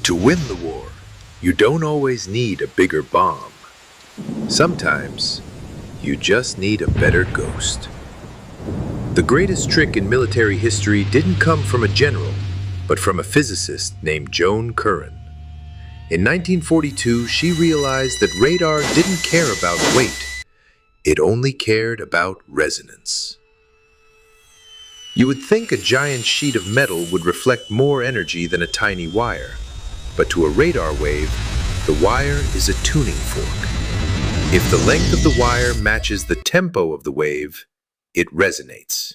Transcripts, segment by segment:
To win the war, you don't always need a bigger bomb. Sometimes, you just need a better ghost. The greatest trick in military history didn't come from a general, but from a physicist named Joan Curran. In 1942, she realized that radar didn't care about weight. It only cared about resonance. You would think a giant sheet of metal would reflect more energy than a tiny wire. But to a radar wave, the wire is a tuning fork. If the length of the wire matches the tempo of the wave, it resonates.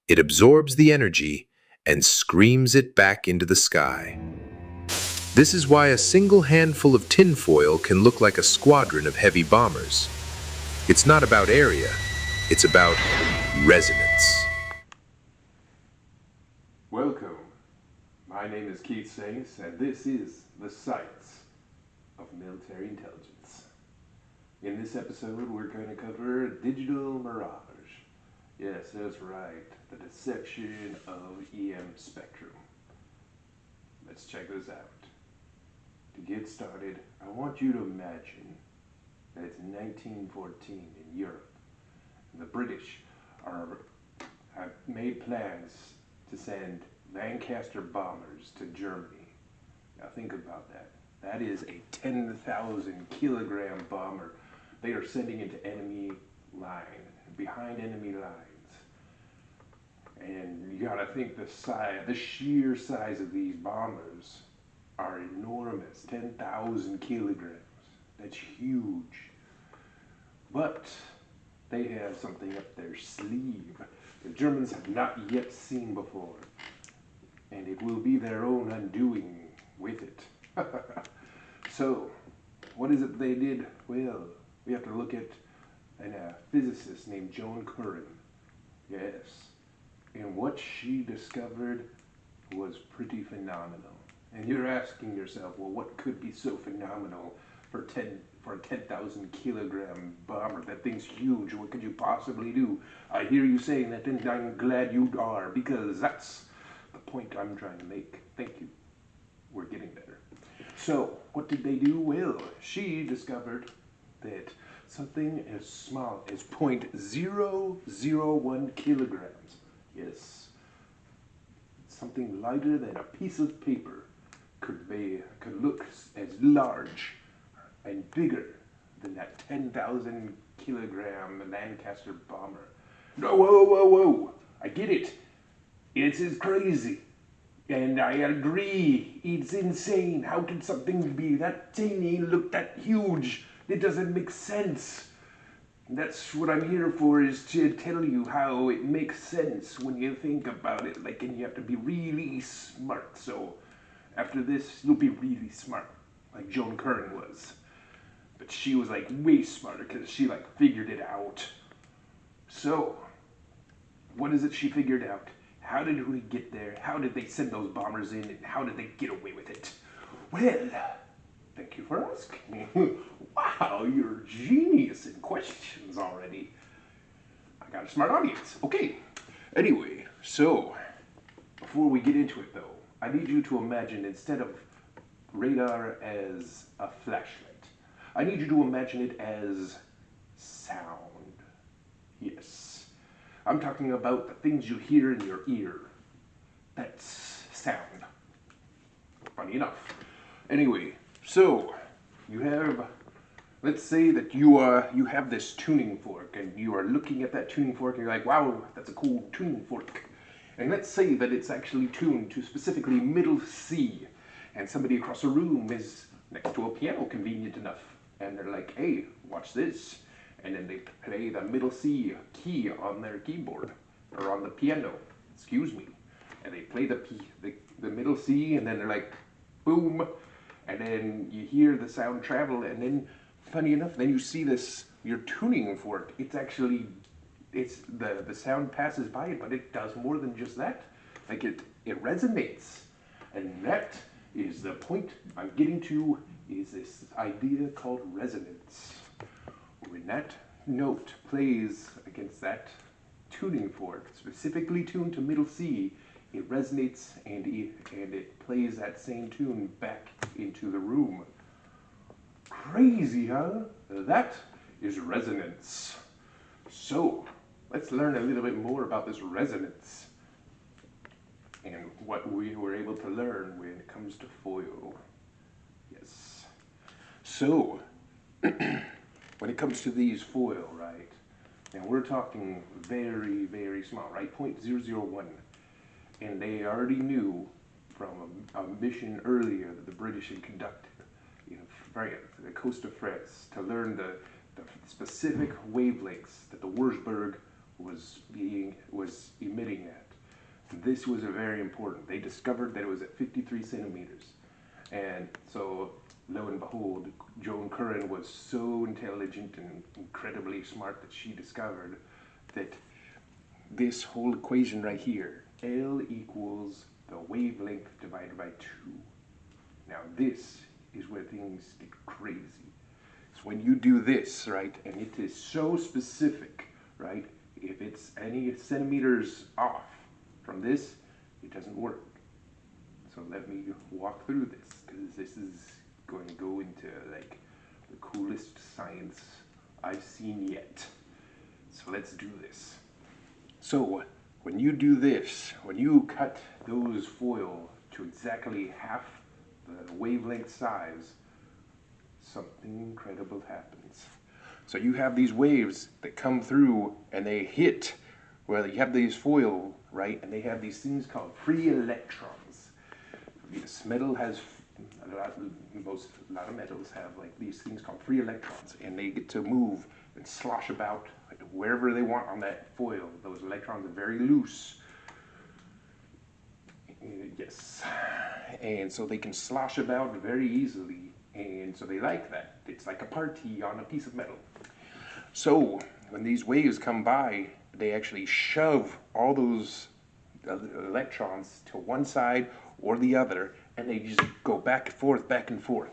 It absorbs the energy and screams it back into the sky. This is why a single handful of tinfoil can look like a squadron of heavy bombers. It's not about area, it's about resonance. Welcome. My name is Keith Saints, and this is the science of military intelligence. In this episode, we're going to cover digital Mirage. Yes, that's right, the deception of EM spectrum. Let's check this out. To get started, I want you to imagine that it's 1914 in Europe, and the British have made plans to send Lancaster bombers to Germany. Now think about that. That is a 10,000 kilogram bomber they are sending into enemy line, behind enemy lines. And you gotta think the sheer size of these bombers are enormous, 10,000 kilograms. That's huge. But they have something up their sleeve the Germans have not yet seen before. And it will be their own undoing with it. So, what is it they did? Well, we have to look at a physicist named Joan Curran. Yes. And what she discovered was pretty phenomenal. And you're asking yourself, well, what could be so phenomenal for a 10,000 kilogram bomber? That thing's huge. What could you possibly do? I hear you saying that, and I'm glad you are, because that's the point I'm trying to make. Thank you. We're getting better. So, what did they do? Well, she discovered that something as small as 0.001 kilograms, yes, something lighter than a piece of paper, could look as large and bigger than that 10,000 kilogram Lancaster bomber. No, whoa. I get it. It's crazy. And I agree. It's insane. How can something be that tiny look that huge? It doesn't make sense. That's what I'm here for, is to tell you how it makes sense when you think about it. And you have to be really smart. So after this, you'll be really smart, like Joan Curran was. But she was way smarter because she figured it out. So, what is it she figured out? How did we get there? How did they send those bombers in? And how did they get away with it? Well, thank you for asking. Wow, you're a genius in questions already. I got a smart audience. Okay. Anyway, so, before we get into it though, I need you to imagine, instead of radar as a flashlight, I need you to imagine it as sound. Yes. I'm talking about the things you hear in your ear. That's sound. Funny enough. Anyway, so let's say that you have this tuning fork, and you are looking at that tuning fork and you're like, wow, that's a cool tuning fork. And let's say that it's actually tuned to specifically middle C, and somebody across the room is next to a piano, convenient enough, and they're like, hey, watch this. And then they play the middle C key on their keyboard, or on the piano, excuse me. And they play the middle C, and then they're like, boom. And then you hear the sound travel, and then, funny enough, then you see your tuning fork. The sound passes by it, but it does more than just that. It resonates. And that is the point I'm getting to, is this idea called resonance. When that note plays against that tuning fork, specifically tuned to middle C, it resonates and it plays that same tune back into the room. Crazy, huh? That is resonance. So, let's learn a little bit more about this resonance and what we were able to learn when it comes to foil. Yes. So, when it comes to these foil, right? Now we're talking very, very small, right? 0.001. And they already knew from a mission earlier that the British had conducted in France, the coast of France, to learn the specific wavelengths that the Wurzburg was emitting at. And this was very important. They discovered that it was at 53 centimeters. And so, lo and behold, Joan Curran was so intelligent and incredibly smart that she discovered that this whole equation right here, L equals the wavelength divided by 2. Now this is where things get crazy. So when you do this, right, and it is so specific, right, if it's any centimeters off from this, it doesn't work. So let me walk through this, because this is going to go into like the coolest science I've seen yet. So let's do this. So when you do this, when you cut those foil to exactly half the wavelength size, something incredible happens. So you have these waves that come through and they hit, well, you have these foil, right, and they have these things called free electrons. This metal has, a lot of metals have like these things called free electrons, and they get to move and slosh about wherever they want on that foil. Those electrons are very loose. Yes. And so they can slosh about very easily, and so they like that. It's like a party on a piece of metal. So when these waves come by, they actually shove all those electrons to one side or the other, and they just go back and forth, back and forth.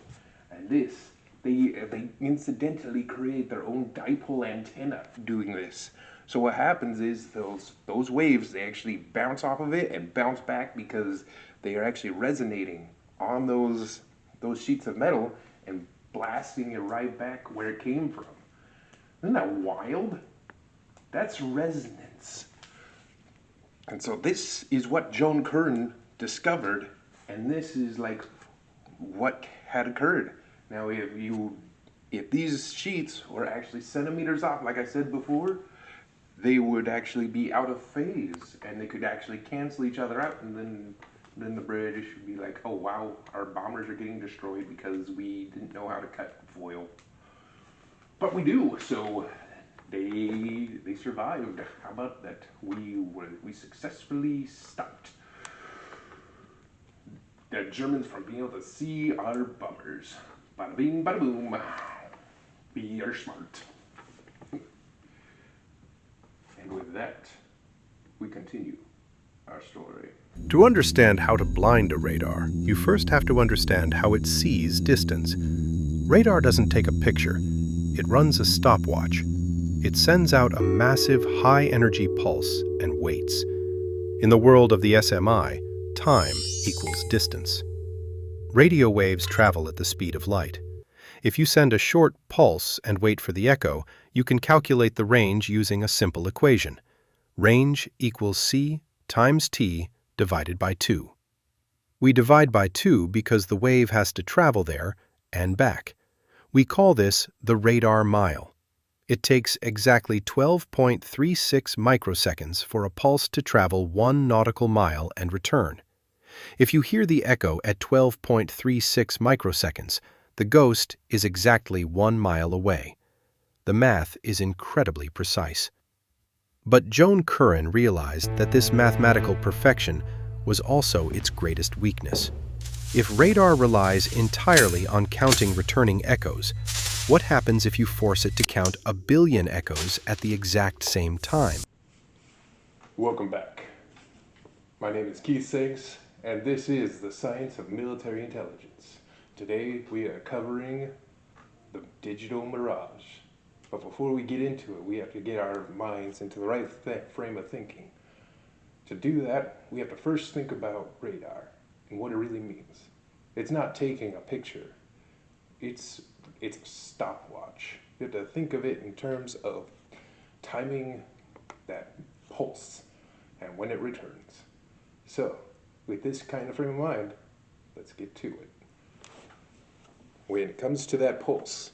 And this, they incidentally create their own dipole antenna doing this. So what happens is those waves, they actually bounce off of it and bounce back because they are actually resonating on those sheets of metal and blasting it right back where it came from. Isn't that wild? That's resonance. And so this is what Joan Curran discovered, and this is like what had occurred. Now if these sheets were actually centimeters off, like I said before, they would actually be out of phase, and they could actually cancel each other out, and then the British would be like, oh wow, our bombers are getting destroyed because we didn't know how to cut foil. But we do, so they survived. How about that? We successfully stopped the Germans from being able to see our bombers. Bada bing, bada boom. We are smart. And with that, we continue our story. To understand how to blind a radar, you first have to understand how it sees distance. Radar doesn't take a picture. It runs a stopwatch. It sends out a massive high-energy pulse and waits. In the world of the SMI, time equals distance. Radio waves travel at the speed of light. If you send a short pulse and wait for the echo, you can calculate the range using a simple equation. Range equals c times t divided by 2. We divide by 2 because the wave has to travel there and back. We call this the radar mile. It takes exactly 12.36 microseconds for a pulse to travel 1 nautical mile and return. If you hear the echo at 12.36 microseconds, the ghost is exactly 1 mile away. The math is incredibly precise. But Joan Curran realized that this mathematical perfection was also its greatest weakness. If radar relies entirely on counting returning echoes, what happens if you force it to count 1 billion echoes at the exact same time? Welcome back. My name is Keith Sings, and this is the science of military intelligence. Today we are covering the digital Mirage. But before we get into it, we have to get our minds into the right frame of thinking. To do that, we have to first think about radar and what it really means. It's not taking a picture. It's a stopwatch. You have to think of it in terms of timing that pulse and when it returns. So, with this kind of frame of mind, let's get to it. When it comes to that pulse,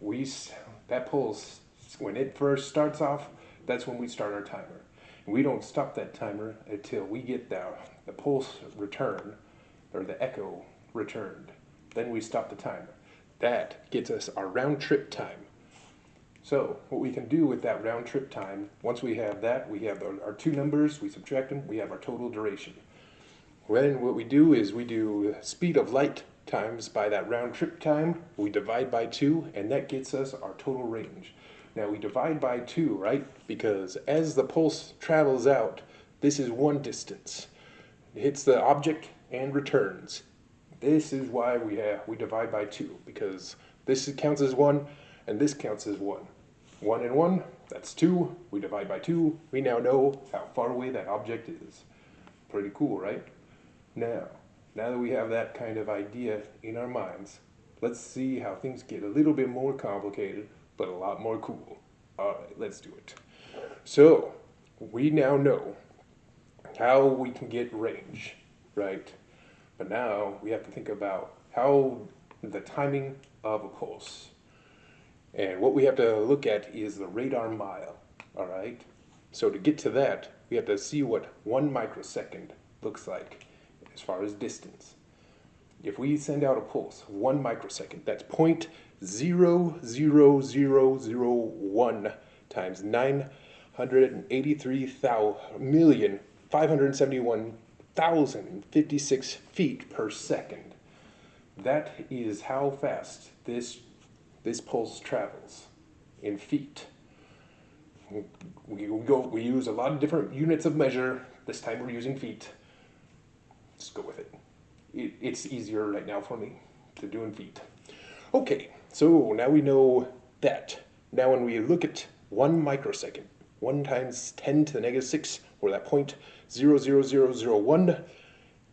that pulse, when it first starts off, that's when we start our timer. And we don't stop that timer until we get the pulse return, or the echo returned. Then we stop the timer. That gets us our round trip time. So what we can do with that round trip time, once we have that, we have our two numbers, we subtract them, we have our total duration. Then what we do is we do speed of light times by that round trip time, we divide by 2, and that gets us our total range. Now we divide by 2, right? Because as the pulse travels out, this is one distance. It hits the object and returns. This is why we divide by 2, because this counts as 1 and this counts as 1. 1 and 1, that's 2. We divide by 2. We now know how far away that object is. Pretty cool, right? Now that we have that kind of idea in our minds, let's see how things get a little bit more complicated, but a lot more cool. Alright, let's do it. So, we now know how we can get range, right? But now we have to think about how the timing of a pulse. And what we have to look at is the radar mile, alright? So to get to that, we have to see what 1 microsecond looks like as far as distance. If we send out a pulse, 1 microsecond, that's 0.00001 times 983,571,056 feet per second. That is how fast this pulse travels in feet. We use a lot of different units of measure. This time we're using feet. Just go with it. It's easier right now for me to do in feet. Okay, so now we know that. Now when we look at 1 microsecond, 1 times 10 to the negative 6, or that 0.00001,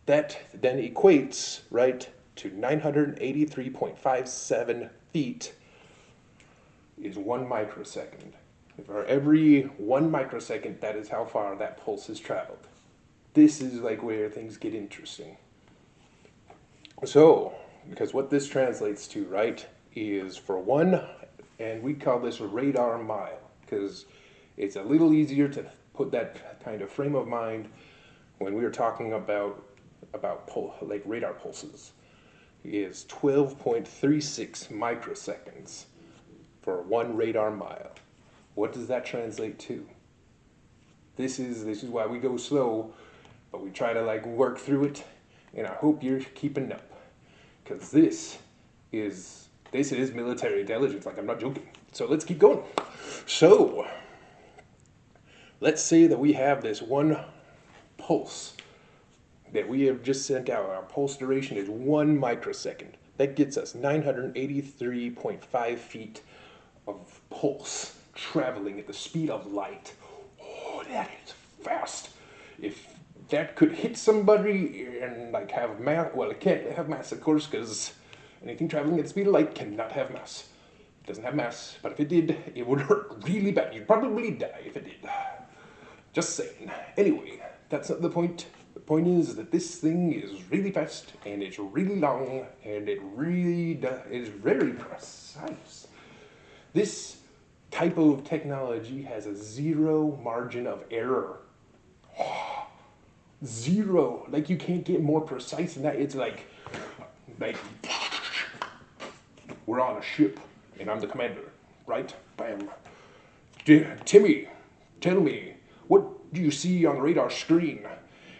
that then equates, right, to 983.57 feet is 1 microsecond. For every 1 microsecond, that is how far that pulse has traveled. This is like where things get interesting. So, because what this translates to, right, is for 1, and we call this a radar mile, because it's a little easier to put that kind of frame of mind when we were talking about like radar pulses, is 12.36 microseconds for 1 radar mile. What does that translate to? This is why we go slow, but we try to like work through it, and I hope you're keeping up, because this is military intelligence. Like, I'm not joking. So let's keep going. So let's say that we have this 1 pulse that we have just sent out. Our pulse duration is 1 microsecond. That gets us 983.5 feet of pulse traveling at the speed of light. Oh, that is fast. If that could hit somebody and like have mass, well, it can't have mass, of course, because anything traveling at the speed of light cannot have mass. It doesn't have mass, but if it did, it would hurt really bad. You'd probably die if it did. Just saying. Anyway, that's not the point. The point is that this thing is really fast, and it's really long, and it really is very precise. This type of technology has a 0 margin of error. 0. Like, you can't get more precise than that. It's like we're on a ship, and I'm the commander, right? Bam. Timmy, tell me, what do you see on the radar screen?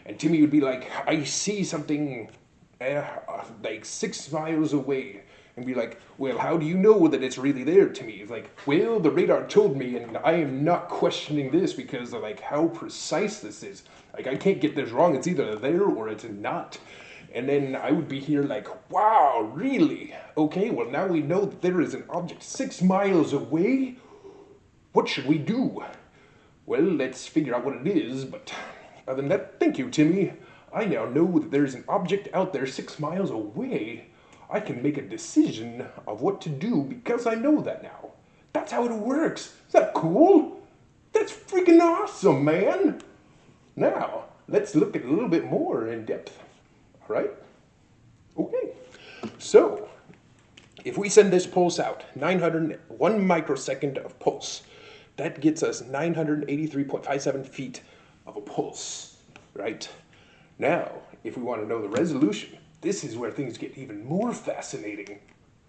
And Timmy would be like, I see something like 6 miles away. And be like, well, how do you know that it's really there, Timmy? He's like, well, the radar told me, and I am not questioning this because of like how precise this is. Like, I can't get this wrong. It's either there or it's not. And then I would be here like, wow, really? Okay, well, now we know that there is an object 6 miles away. What should we do? Well, let's figure out what it is, but other than that, thank you, Timmy. I now know that there's an object out there 6 miles away. I can make a decision of what to do because I know that now. That's how it works. Is that cool? That's freaking awesome, man. Now, let's look at it a little bit more in depth. All right? Okay. So, if we send this pulse out, 901 microsecond of pulse, that gets us 983.57 feet of a pulse, right? Now, if we want to know the resolution, this is where things get even more fascinating.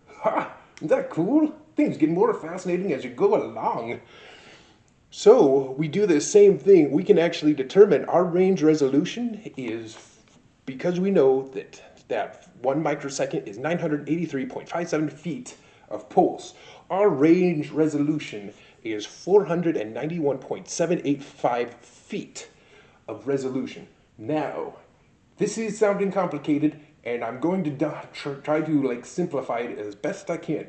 Ha! Isn't that cool? Things get more fascinating as you go along. So, we do the same thing. We can actually determine our range resolution is, because we know that 1 microsecond is 983.57 feet of pulse. Our range resolution is 491.785 feet of resolution. Now, this is sounding complicated, and I'm going to try to simplify it as best I can.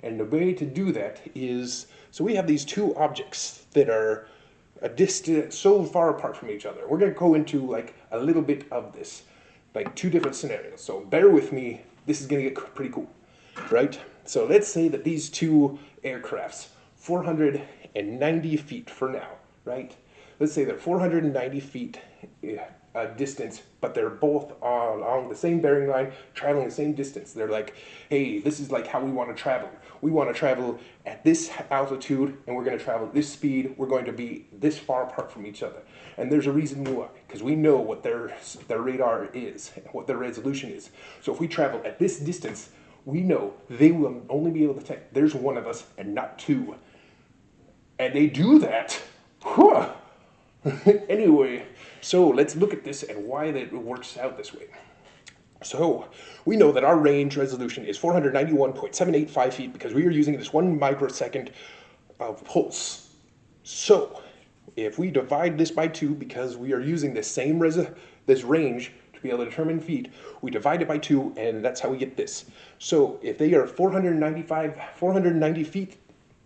And the way to do that is, so we have these two objects that are a distance so far apart from each other. We're going to go into a little bit of this, two different scenarios. So bear with me. This is going to get pretty cool, right? So let's say that these two aircrafts, 490 feet for now, right? Let's say they're 490 feet distance, but they're both along the same bearing line, traveling the same distance. They're like, hey, this is how we want to travel. We want to travel at this altitude, and we're going to travel at this speed. We're going to be this far apart from each other. And there's a reason why, because we know what their radar is, what their resolution is. So if we travel at this distance, we know they will only be able to detect there's one of us and not two. And they do that. Whew. Anyway, so let's look at this and why that works out this way. So we know that our range resolution is 491.785 feet because we are using this 1 microsecond of pulse. So if we divide this by 2, because we are using this same this range to be able to determine feet, we divide it by 2, and that's how we get this. So if they are 490 feet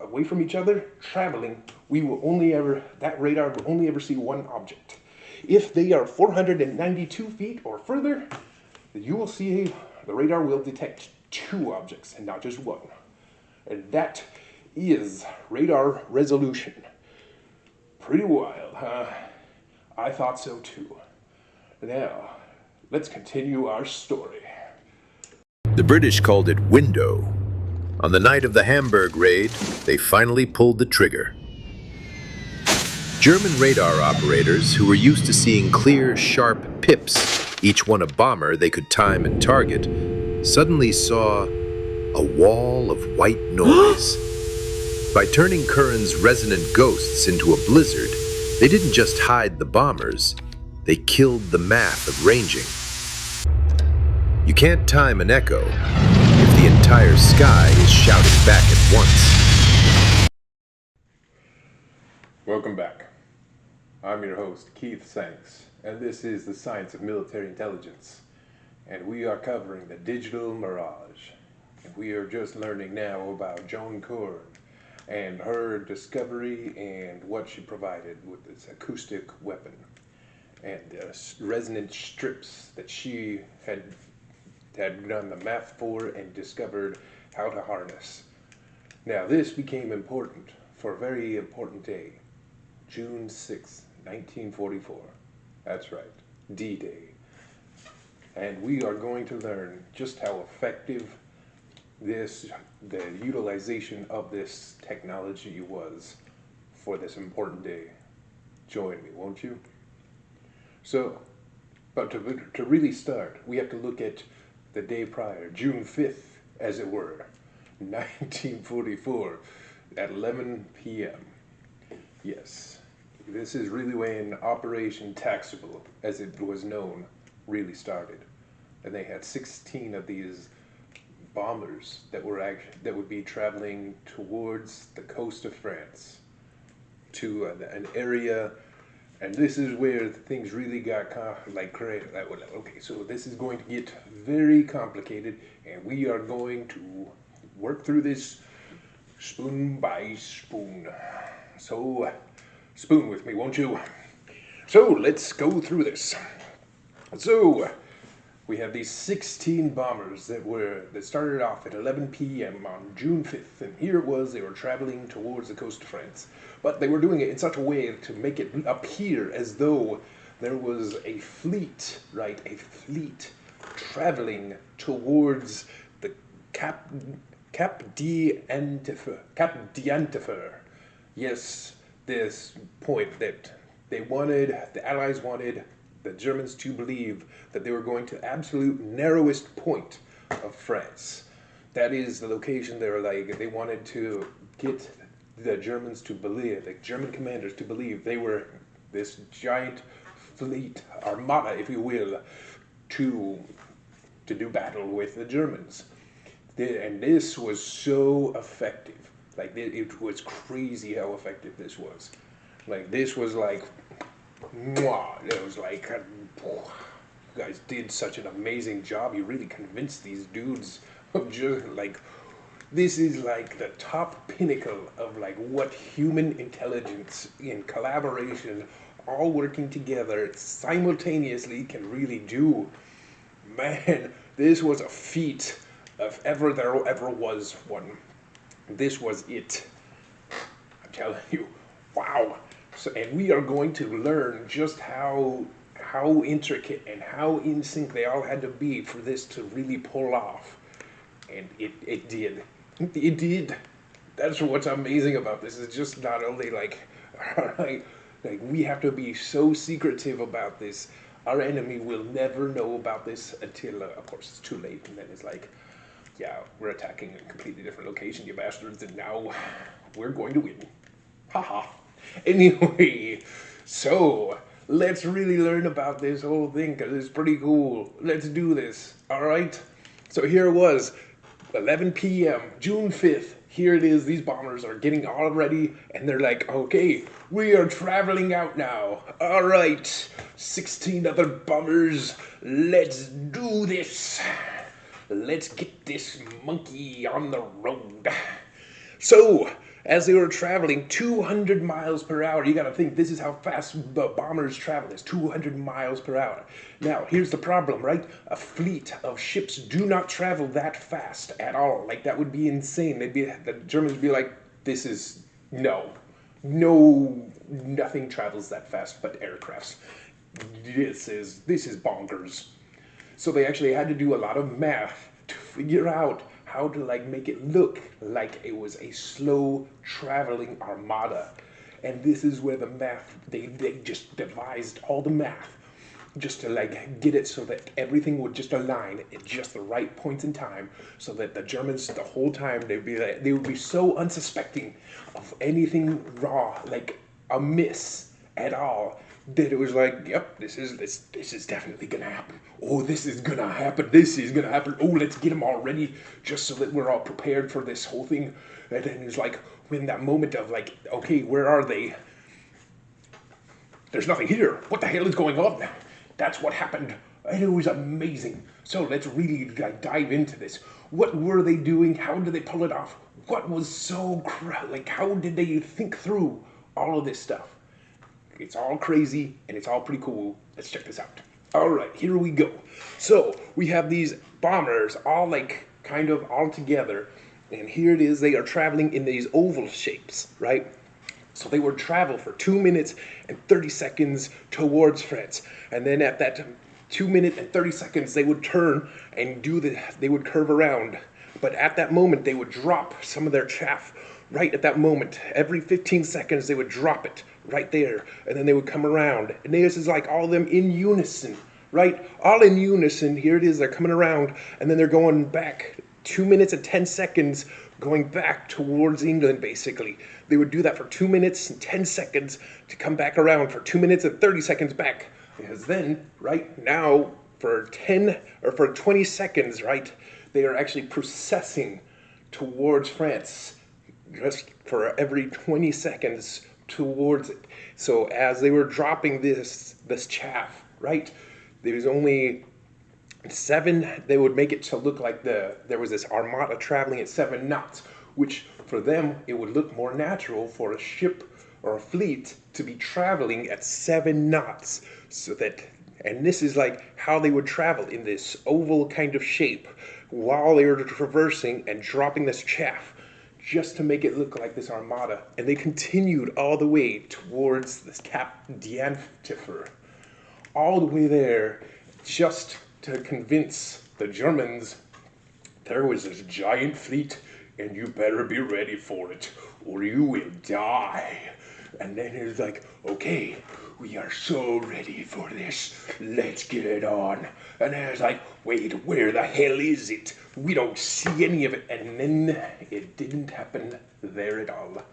away from each other, traveling, that radar will only ever see one object. If they are 492 feet or further, you will see the radar will detect 2 objects and not just one. And that is radar resolution. Pretty wild, huh? I thought so too. Now, let's continue our story. The British called it window. On the night of the Hamburg raid, they finally pulled the trigger. German radar operators, who were used to seeing clear, sharp pips, each one a bomber they could time and target, suddenly saw a wall of white noise. By turning Curran's resonant ghosts into a blizzard, they didn't just hide the bombers, they killed the math of ranging. You can't time an echo if the entire sky is shouting back at once. Welcome back. I'm your host, Keith Sanks, and this is the Science of Military Intelligence. And we are covering the digital Mirage. And we are just learning now about Joan Curran and her discovery and what she provided with this acoustic weapon and resonant strips that she had done the math for and discovered how to harness. Now this became important for a very important day, June 6th, 1944. That's right, D-Day. And we are going to learn just how effective the utilization of this technology was for this important day. Join me, won't you? So, but to really start, we have to look at the day prior, June 5th, as it were, 1944, at 11 p.m. Yes, this is really when Operation Taxable, as it was known, really started. And they had 16 of these bombers that would be traveling towards the coast of France to an area, and this is where things really got creative. Okay, so this is going to get very complicated, and we are going to work through this spoon by spoon. So, spoon with me, won't you? So, let's go through this. So, we have these 16 bombers that started off at 11 p.m. on June 5th, and here it was, they were traveling towards the coast of France. But they were doing it in such a way to make it appear as though there was a fleet, right? A fleet traveling towards the Cap d'Antifer. Yes, this point that the Allies wanted the Germans to believe that they were going to the absolute narrowest point of France. That is the location they wanted to get the Germans to believe, the German commanders to believe they were this giant fleet, armada, if you will, to do battle with the Germans. And this was so effective. It was crazy how effective this was. This was mwah. It was you guys did such an amazing job. You really convinced these dudes of just this is the top pinnacle of what human intelligence in collaboration, all working together simultaneously can really do. Man, this was a feat if ever there ever was one. This was it. I'm telling you, wow. So, and we are going to learn just how intricate and how in sync they all had to be for this to really pull off. And it did. It did. That's what's amazing about this. It's just not only we have to be so secretive about this. Our enemy will never know about this until, of course, it's too late. And then it's yeah, we're attacking a completely different location, you bastards, and now we're going to win. Haha. Anyway, so let's really learn about this whole thing because it's pretty cool. Let's do this, all right? So here it was, 11 p.m., June 5th. Here it is, these bombers are getting all ready, and they're okay, we are traveling out now. All right, 16 other bombers, let's do this. Let's get this monkey on the road. So, as they were traveling 200 miles per hour, you gotta think this is how fast the bombers travel, is 200 miles per hour. Now, here's the problem, right? A fleet of ships do not travel that fast at all. That would be insane. The Germans would be this is, nothing travels that fast but aircrafts. This is bonkers. So they actually had to do a lot of math to figure out how to make it look like it was a slow traveling armada. And this is where the math, they just devised all the math just to get it so that everything would just align at just the right points in time, so that the Germans the whole time they would be so unsuspecting of anything raw, amiss at all, that it was yep, this is definitely gonna happen. Oh, this is gonna happen. This is gonna happen. Oh, let's get them all ready, just so that we're all prepared for this whole thing. And then it's when that moment of okay, where are they? There's nothing here. What the hell is going on? That's what happened. And it was amazing. So let's really dive into this. What were they doing? How did they pull it off? What was so how did they think through all of this stuff? It's all crazy, and it's all pretty cool. Let's check this out. All right, here we go. So we have these bombers all kind of all together, and here it is. They are traveling in these oval shapes, right? So they would travel for 2 minutes and 30 seconds towards France, and then at that 2 minute and 30 seconds, they would turn and they would curve around. But at that moment, they would drop some of their chaff. Right at that moment, every 15 seconds, they would drop it right there, and then they would come around. And this is all of them in unison, right? All in unison. Here it is, they're coming around, and then they're going back 2 minutes and 10 seconds, going back towards England, basically. They would do that for 2 minutes and 10 seconds to come back around for 2 minutes and 30 seconds back. Because then, right now, for 20 seconds, right, they are actually processing towards France. Just for every 20 seconds towards it. So as they were dropping this chaff, right, there was only 7, they would make it to look like there was this armada traveling at 7 knots, which for them, it would look more natural for a ship or a fleet to be traveling at 7 knots, so that And this is like how they would travel in this oval kind of shape while they were traversing and dropping this chaff just to make it look like this armada. And they continued all the way towards this Cap d'Antifer, all the way there, just to convince the Germans there was this giant fleet and you better be ready for it or you will die. And then it's like, okay, we are so ready for this. Let's get it on. And then it's like, wait, where the hell is it? We don't see any of it. And then it didn't happen there at all.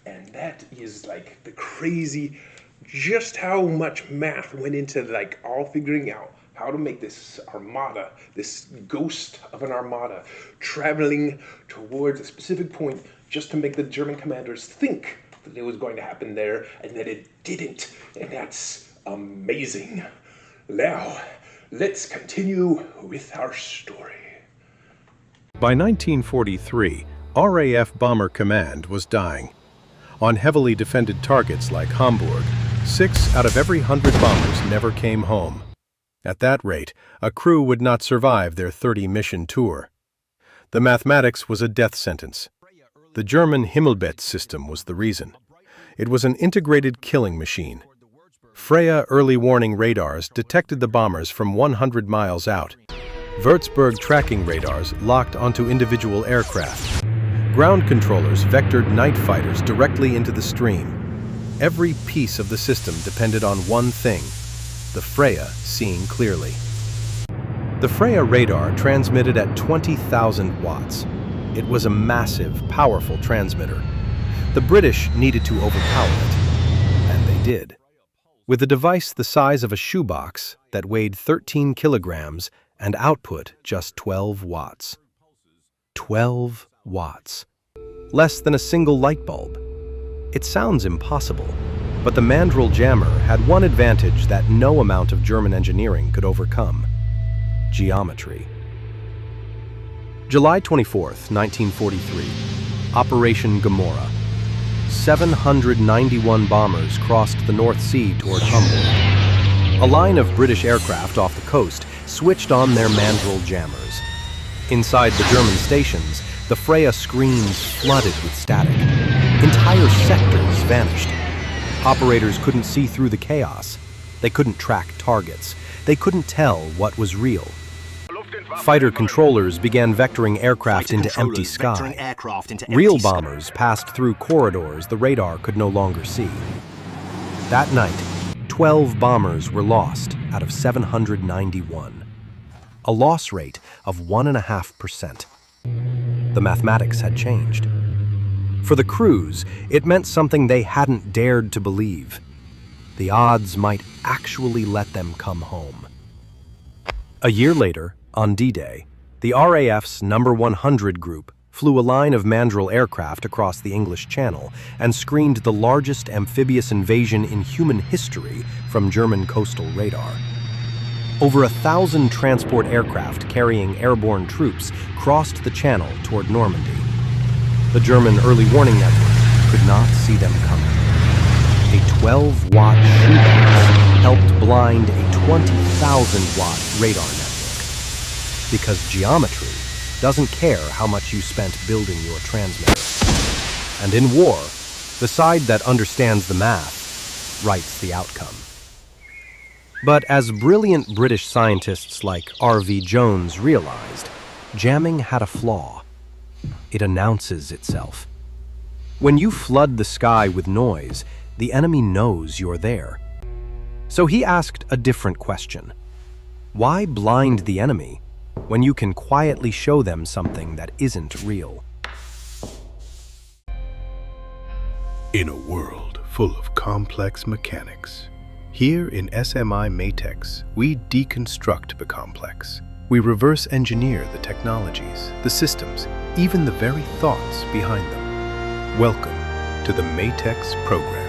And that is like the crazy, just how much math went into like all figuring out how to make this armada, this ghost of an armada, traveling towards a specific point just to make the German commanders think that it was going to happen there, and that it didn't. And that's amazing. Now, let's continue with our story. By 1943, RAF Bomber Command was dying. On heavily defended targets like Hamburg, 6 out of every 100 bombers never came home. At that rate, a crew would not survive their 30-mission tour. The mathematics was a death sentence. The German Himmelbett system was the reason. It was an integrated killing machine. Freya early warning radars detected the bombers from 100 miles out. Würzburg tracking radars locked onto individual aircraft. Ground controllers vectored night fighters directly into the stream. Every piece of the system depended on one thing: the Freya seeing clearly. The Freya radar transmitted at 20,000 watts. It was a massive, powerful transmitter. The British needed to overpower it, and they did. With a device the size of a shoebox that weighed 13 kilograms and output just 12 watts. 12 watts. Less than a single light bulb. It sounds impossible, but the Mandrel Jammer had one advantage that no amount of German engineering could overcome: geometry. July 24th, 1943. Operation Gomorrah. 791 bombers crossed the North Sea toward Hamburg. A line of British aircraft off the coast switched on their Mandrel Jammers. Inside the German stations, the Freya screens flooded with static. Entire sectors vanished. Operators couldn't see through the chaos. They couldn't track targets. They couldn't tell what was real. Fighter controllers began vectoring aircraft into empty sky. Real bombers passed through corridors the radar could no longer see. That night, 12 bombers were lost out of 791. A loss rate of 1.5%. The mathematics had changed. For the crews, it meant something they hadn't dared to believe. The odds might actually let them come home. A year later, on D-Day, the RAF's No. 100 group flew a line of Mandrel aircraft across the English Channel and screened the largest amphibious invasion in human history from German coastal radar. Over 1,000 transport aircraft carrying airborne troops crossed the Channel toward Normandy. The German early warning network could not see them coming. A 12-watt shoebox helped blind a 20,000-watt radar network. Because geometry doesn't care how much you spent building your transmitter. And in war, the side that understands the math writes the outcome. But as brilliant British scientists like R.V. Jones realized, jamming had a flaw. It announces itself. When you flood the sky with noise, the enemy knows you're there. So he asked a different question. Why blind the enemy when you can quietly show them something that isn't real? In a world full of complex mechanics, here in SMI Matex, we deconstruct the complex. We reverse engineer the technologies, the systems, even the very thoughts behind them. Welcome to the Matex program.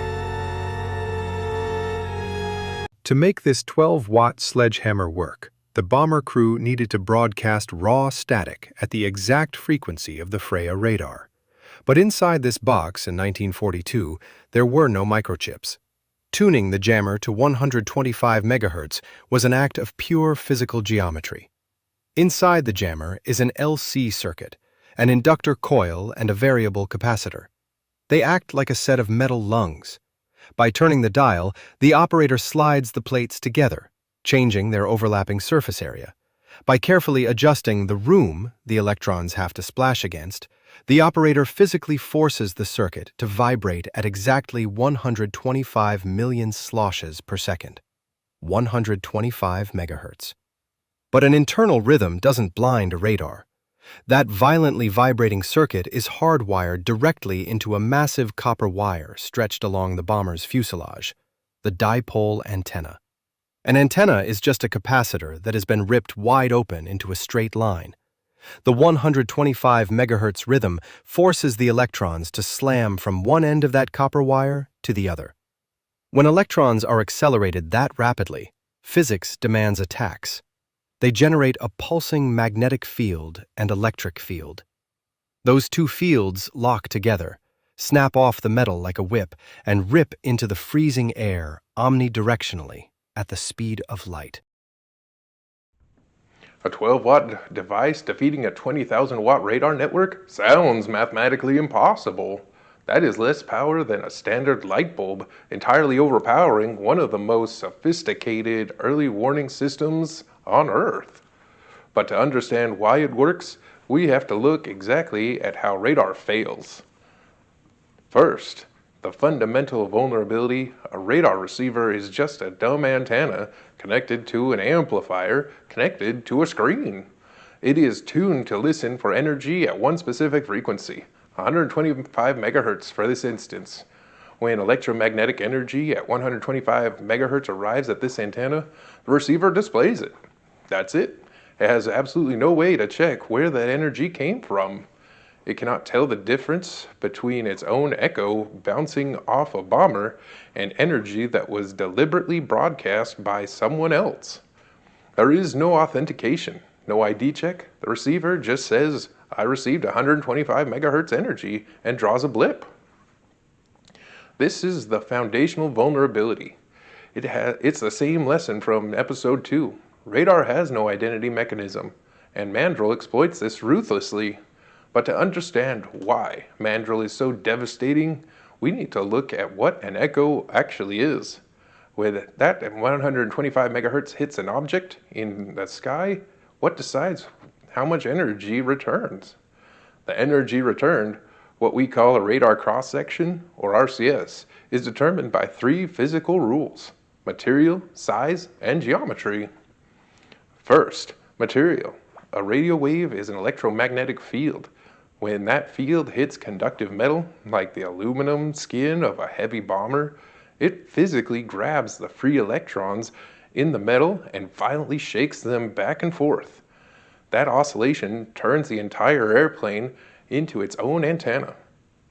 To make this 12-watt sledgehammer work, the bomber crew needed to broadcast raw static at the exact frequency of the Freya radar. But inside this box in 1942, there were no microchips. Tuning the jammer to 125 MHz was an act of pure physical geometry. Inside the jammer is an LC circuit, an inductor coil, and a variable capacitor. They act like a set of metal lungs. By turning the dial, the operator slides the plates together, changing their overlapping surface area. By carefully adjusting the room the electrons have to splash against, the operator physically forces the circuit to vibrate at exactly 125 million sloshes per second. 125 megahertz. But an internal rhythm doesn't blind a radar. That violently vibrating circuit is hardwired directly into a massive copper wire stretched along the bomber's fuselage, the dipole antenna. An antenna is just a capacitor that has been ripped wide open into a straight line. The 125 megahertz rhythm forces the electrons to slam from one end of that copper wire to the other. When electrons are accelerated that rapidly, physics demands a tax. They generate a pulsing magnetic field and electric field. Those two fields lock together, snap off the metal like a whip, and rip into the freezing air omnidirectionally at the speed of light. A 12-watt device defeating a 20,000-watt radar network sounds mathematically impossible. That is less power than a standard light bulb, entirely overpowering one of the most sophisticated early warning systems on Earth. But to understand why it works, we have to look exactly at how radar fails. First, the fundamental vulnerability: a radar receiver is just a dumb antenna connected to an amplifier connected to a screen. It is tuned to listen for energy at one specific frequency, 125 megahertz for this instance. When electromagnetic energy at 125 megahertz arrives at this antenna, the receiver displays it. That's it. It has absolutely no way to check where that energy came from. It cannot tell the difference between its own echo bouncing off a bomber and energy that was deliberately broadcast by someone else. There is no authentication, no ID check. The receiver just says, "I received 125 megahertz energy," and draws a blip. This is the foundational vulnerability. It's the same lesson from episode 2. Radar has no identity mechanism, and Mandrel exploits this ruthlessly. But to understand why Mandrel is so devastating, we need to look at what an echo actually is. When that 125 megahertz hits an object in the sky, what decides how much energy returns? The energy returned, what we call a radar cross-section, or RCS, is determined by 3 physical rules: material, size, and geometry. First, material. A radio wave is an electromagnetic field. When that field hits conductive metal, like the aluminum skin of a heavy bomber, it physically grabs the free electrons in the metal and violently shakes them back and forth. That oscillation turns the entire airplane into its own antenna,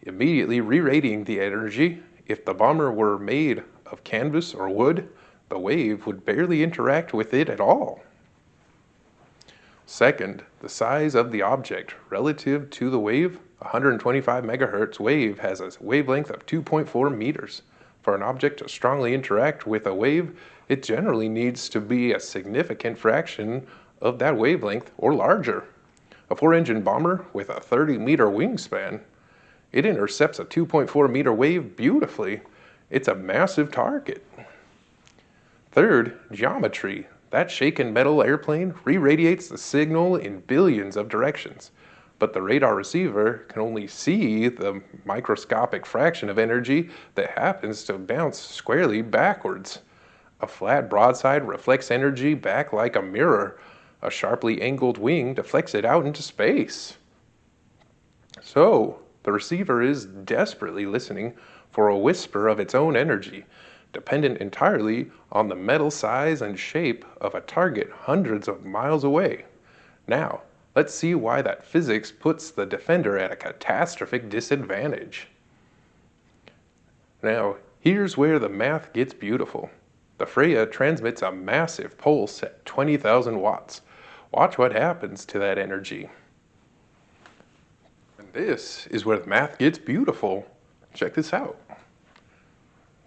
immediately re-radiating the energy. If the bomber were made of canvas or wood, the wave would barely interact with it at all. Second, the size of the object relative to the wave. A 125 megahertz wave has a wavelength of 2.4 meters. For an object to strongly interact with a wave, it generally needs to be a significant fraction of that wavelength or larger. A 4-engine bomber with a 30-meter wingspan, it intercepts a 2.4-meter wave beautifully. It's a massive target. Third, geometry. That shaken metal airplane re-radiates the signal in billions of directions, but the radar receiver can only see the microscopic fraction of energy that happens to bounce squarely backwards. A flat broadside reflects energy back like a mirror. A sharply angled wing deflects it out into space. So, the receiver is desperately listening for a whisper of its own energy, dependent entirely on the metal size and shape of a target hundreds of miles away. Now, let's see why that physics puts the defender at a catastrophic disadvantage. Now, here's where the math gets beautiful. The Freya transmits a massive pulse at 20,000 watts. Watch what happens to that energy. And this is where the math gets beautiful. Check this out.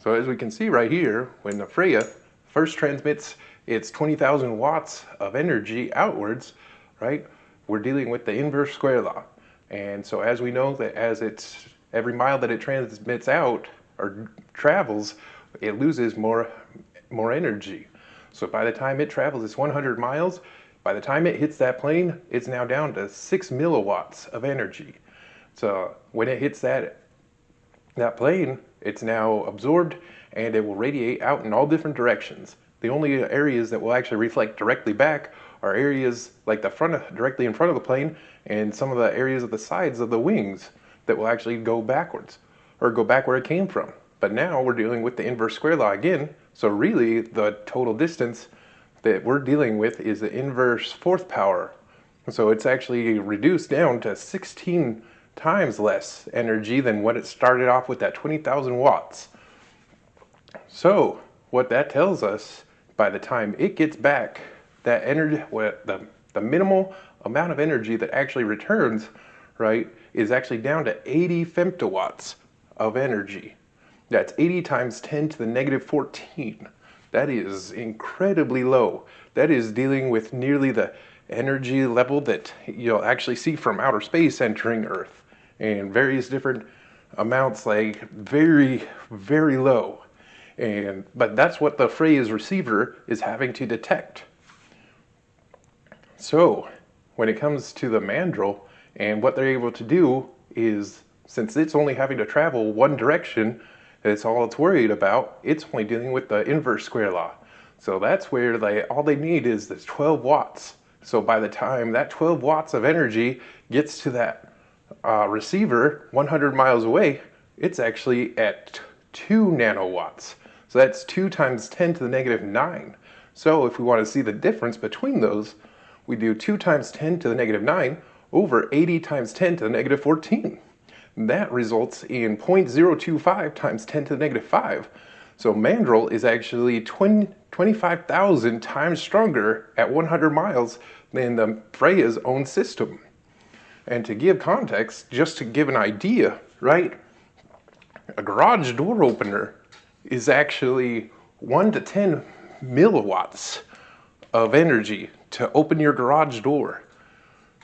So as we can see right here, when the Freya first transmits its 20,000 watts of energy outwards, right, we're dealing with the inverse square law. And so as we know that every mile that it transmits out or travels, it loses more energy. So by the time it travels its 100 miles, by the time it hits that plane, it's now down to 6 milliwatts of energy. So when it hits that plane, it's now absorbed and it will radiate out in all different directions. The only areas that will actually reflect directly back are areas like directly in front of the plane, and some of the areas of the sides of the wings that will actually go backwards or go back where it came from. But now we're dealing with the inverse square law again, so really the total distance that we're dealing with is the inverse fourth power. So it's actually reduced down to 16 times less energy than what it started off with, that 20,000 watts. So what that tells us, by the time it gets back, that energy, the minimal amount of energy that actually returns, right, is actually down to 80 femtowatts of energy. That's 80 times 10 to the negative 14. That is incredibly low. That is dealing with nearly the energy level that you'll actually see from outer space entering Earth, and various different amounts, like very, very low. But that's what the Freya's receiver is having to detect. So when it comes to the Mandrel, and what they're able to do is, since it's only having to travel one direction, that's all it's worried about, it's only dealing with the inverse square law. So that's where all they need is this 12 watts. So by the time that 12 watts of energy gets to that receiver 100 miles away, it's actually at 2 nanowatts. So that's 2 times 10 to the negative 9. So if we want to see the difference between those, we do 2 times 10 to the negative 9 over 80 times 10 to the negative 14. That results in 0.025 times 10 to the negative 5. So Mandrel is actually 25,000 times stronger at 100 miles than the Freya's own system. And to give context, just to give an idea, right, a garage door opener is actually 1 to 10 milliwatts of energy to open your garage door.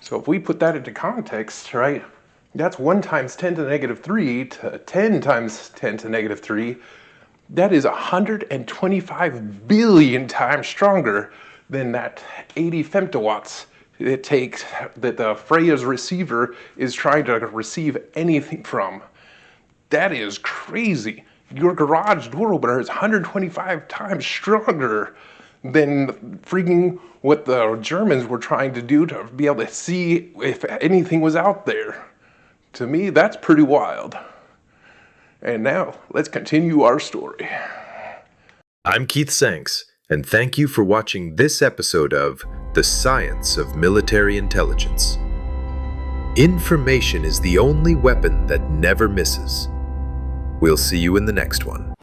So if we put that into context, right, that's 1 times 10 to the negative 3 to 10 times 10 to the negative 3. That is 125 billion times stronger than that 80 femtowatts it takes that the Freya's receiver is trying to receive anything from. That is crazy. Your garage door opener is 125 times stronger than freaking what the Germans were trying to do to be able to see if anything was out there. To me, that's pretty wild. And now, let's continue our story. I'm Keith Sanks, and thank you for watching this episode of The Science of Military Intelligence. Information is the only weapon that never misses. We'll see you in the next one.